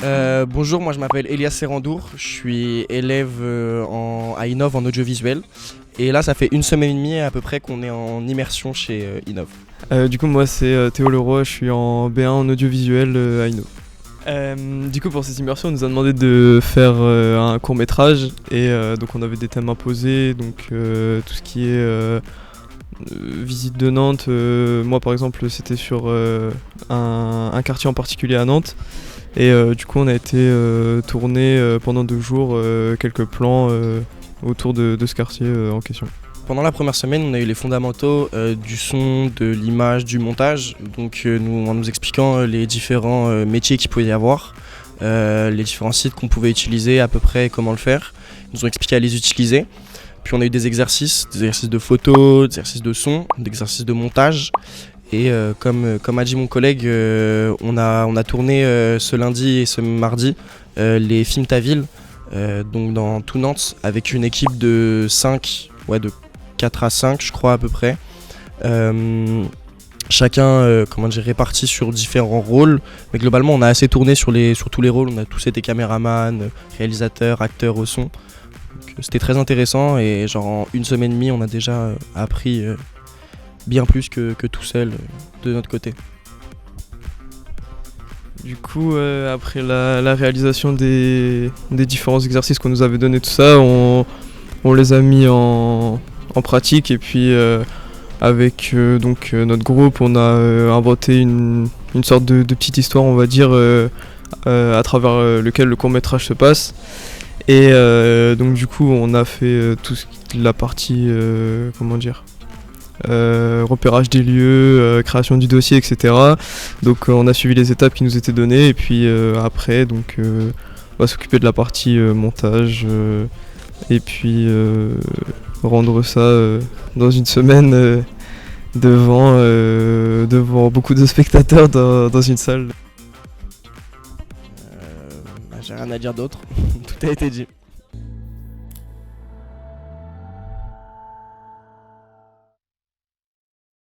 Bonjour, moi je m'appelle Elias Serrandour, je suis élève à Innov en audiovisuel. Et là, ça fait une semaine et demie à peu près qu'on est en immersion chez Innov. Du coup, moi, c'est Théo Leroy, je suis en B1 en audiovisuel à Innov. Du coup, pour cette immersion, on nous a demandé de faire un court-métrage et donc on avait des thèmes imposés, donc tout ce qui est visite de Nantes. Moi, par exemple, c'était sur un quartier en particulier à Nantes. Et du coup, on a été tourner pendant 2 jours quelques plans autour de ce quartier en question. Pendant la première semaine, on a eu les fondamentaux du son, de l'image, du montage. Donc en nous expliquant les différents métiers qu'il pouvait y avoir, les différents sites qu'on pouvait utiliser, à peu près comment le faire. Ils nous ont expliqué à les utiliser. Puis on a eu des exercices de photo, des exercices de son, des exercices de montage. Et comme a dit mon collègue, on a tourné ce lundi et ce mardi les films Ta Ville, donc dans tout Nantes, avec une équipe de 4 à 5 je crois à peu près. Chacun réparti sur différents rôles, mais globalement on a assez tourné sur tous les rôles. On a tous été caméraman, réalisateur, acteur au son. Donc, c'était très intéressant et genre en une semaine et demie on a déjà appris bien plus que tout seul de notre côté. Du coup, après la réalisation des différents exercices qu'on nous avait donnés, tout ça, on les a mis en pratique. Et puis avec notre groupe, on a inventé une sorte de petite histoire, on va dire, à travers lequel le court-métrage se passe. Et donc du coup, on a fait toute la partie, repérage des lieux, création du dossier, etc. Donc on a suivi les étapes qui nous étaient données et puis après on va s'occuper de la partie montage et puis rendre ça dans une semaine devant beaucoup de spectateurs dans une salle. J'ai rien à dire d'autre, tout a été dit.